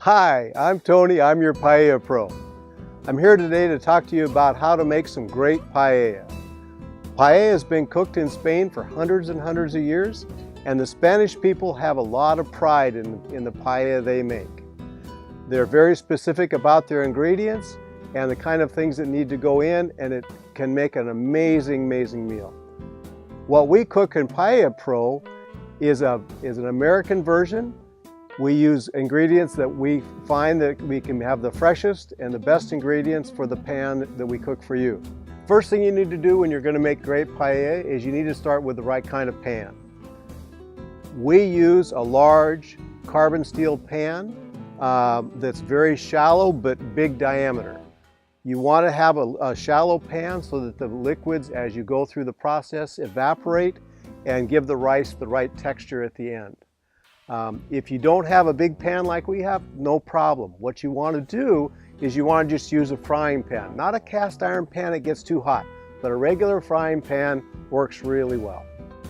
Hi, I'm Tony, I'm your Paella Pro. I'm here today to talk to you about how to make some great paella. Paella has been cooked in Spain for hundreds and hundreds of years, and the Spanish people have a lot of pride in the paella they make. They're very specific about their ingredients and the kind of things that need to go in, and it can make an amazing, amazing meal. What we cook in Paella Pro is an American version. We use ingredients that we find that we can have the freshest and the best ingredients for the pan that we cook for you. First thing you need to do when you're going to make great paella is you need to start with the right kind of pan. We use a large carbon steel pan that's very shallow but big diameter. You want to have a shallow pan so that the liquids, as you go through the process, evaporate and give the rice the right texture at the end. If you don't have a big pan like we have, no problem. What you want to do is you want to just use a frying pan. Not a cast iron pan, it gets too hot, but a regular frying pan works really well.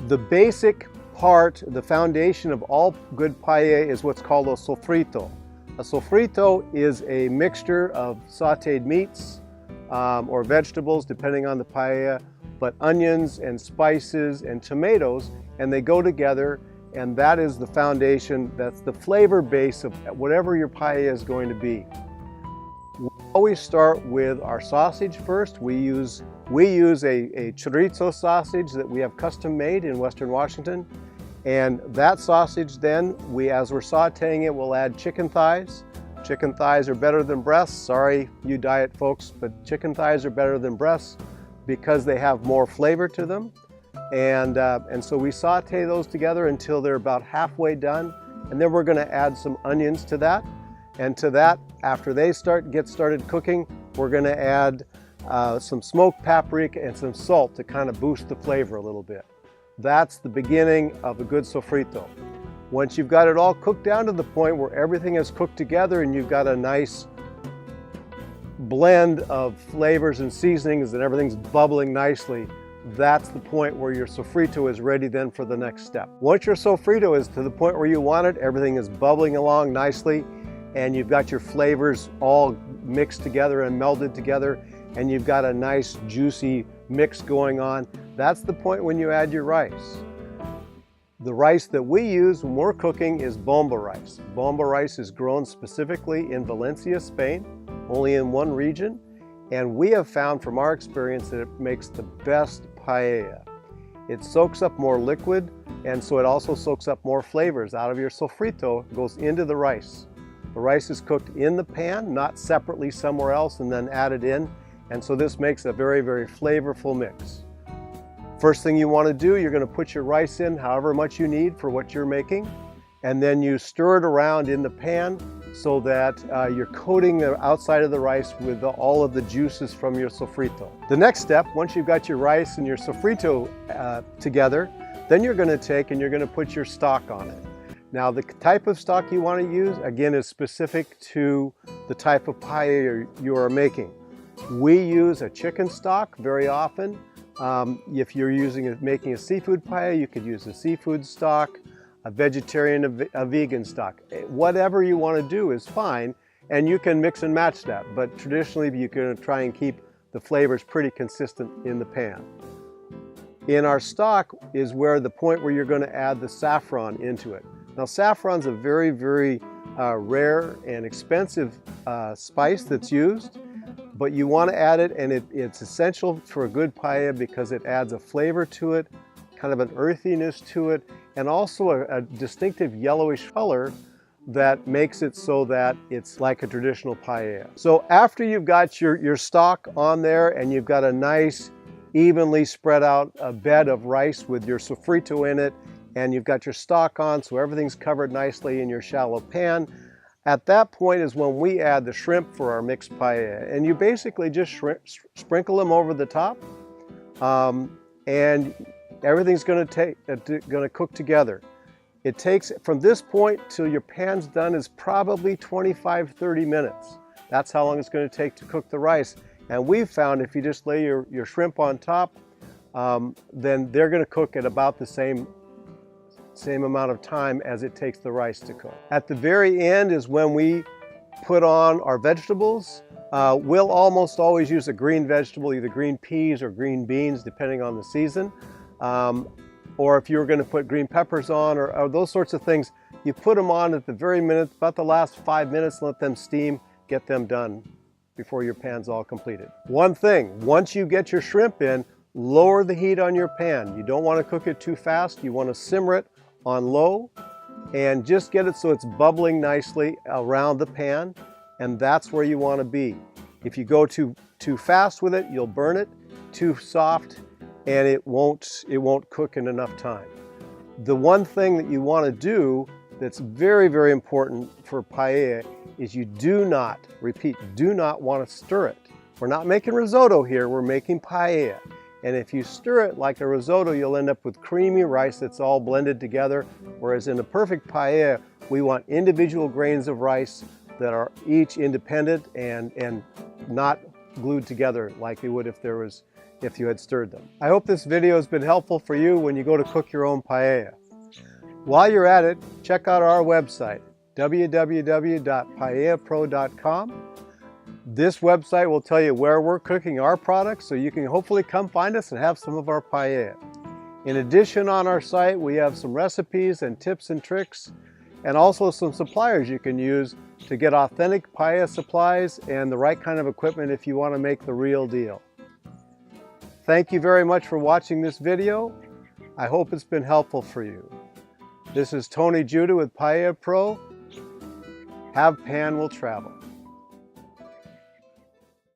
The basic part, the foundation of all good paella is what's called a sofrito. A sofrito is a mixture of sauteed meats or vegetables, depending on the paella, but onions and spices and tomatoes, and they go together. And that is the foundation, that's the flavor base of whatever your paella is going to be. We always start with our sausage first. We use a chorizo sausage that we have custom made in Western Washington. And that sausage then, as we're sauteing it, we'll add chicken thighs. Chicken thighs are better than breasts. Sorry, you diet folks, but chicken thighs are better than breasts because they have more flavor to them. And so we saute those together until they're about halfway done, and then we're going to add some onions to that. And to that, after they get started cooking, we're going to add some smoked paprika and some salt to kind of boost the flavor a little bit. That's the beginning of a good sofrito. Once you've got it all cooked down to the point where everything is cooked together and you've got a nice blend of flavors and seasonings and everything's bubbling nicely, that's the point where your sofrito is ready then for the next step. Once your sofrito is to the point where you want it, everything is bubbling along nicely, and you've got your flavors all mixed together and melded together, and you've got a nice juicy mix going on, that's the point when you add your rice. The rice that we use when we're cooking is bomba rice. Bomba rice is grown specifically in Valencia, Spain, only in one region. And we have found from our experience that it makes the best paella. It soaks up more liquid, and so it also soaks up more flavors out of your sofrito, goes into the rice. The rice is cooked in the pan, not separately somewhere else and then added in. And so this makes a very, very flavorful mix. First thing you want to do, you're going to put your rice in however much you need for what you're making. And then you stir it around in the pan so that you're coating the outside of the rice with all of the juices from your sofrito. The next step, once you've got your rice and your sofrito together, then you're going to take and you're going to put your stock on it. Now the type of stock you want to use, again, is specific to the type of paella you are making. We use a chicken stock very often. If you're making a seafood paella, you could use a seafood stock, a vegetarian, a vegan stock. Whatever you want to do is fine, and you can mix and match that, but traditionally you're going to try and keep the flavors pretty consistent in the pan. In our stock is where the point where you're going to add the saffron into it. Now saffron's a very, very rare and expensive spice that's used, but you want to add it, and it's essential for a good paella because it adds a flavor to it, kind of an earthiness to it, and also a distinctive yellowish color that makes it so that it's like a traditional paella. So after you've got your stock on there and you've got a nice evenly spread out bed of rice with your sofrito in it, and you've got your stock on so everything's covered nicely in your shallow pan, at that point is when we add the shrimp for our mixed paella. And you basically just sprinkle them over the top, and everything's going to cook together. It takes, from this point till your pan's done, is probably 25-30 minutes. That's how long it's going to take to cook the rice. And we've found if you just lay your shrimp on top, then they're going to cook at about the same amount of time as it takes the rice to cook. At the very end is when we put on our vegetables. We'll almost always use a green vegetable, either green peas or green beans, depending on the season. Or if you were going to put green peppers on or those sorts of things, you put them on at the very minute, about the last 5 minutes, let them steam, get them done before your pan's all completed. One thing, once you get your shrimp in, lower the heat on your pan. You don't want to cook it too fast. You want to simmer it on low and just get it so it's bubbling nicely around the pan, and that's where you want to be. If you go too fast with it, you'll burn it. Too soft, and it won't cook in enough time. The one thing that you want to do that's very, very important for paella is you do not, repeat, do not want to stir it. We're not making risotto here, we're making paella. And if you stir it like a risotto, you'll end up with creamy rice that's all blended together. Whereas in a perfect paella, we want individual grains of rice that are each independent and not glued together like they would if you had stirred them. I hope this video has been helpful for you when you go to cook your own paella. While you're at it, check out our website, www.paellapro.com. This website will tell you where we're cooking our products, so you can hopefully come find us and have some of our paella. In addition, on our site, we have some recipes and tips and tricks, and also some suppliers you can use to get authentic paella supplies and the right kind of equipment if you want to make the real deal. Thank you very much for watching this video. I hope it's been helpful for you. This is Tony Judah with Paella Pro. Have pan will travel.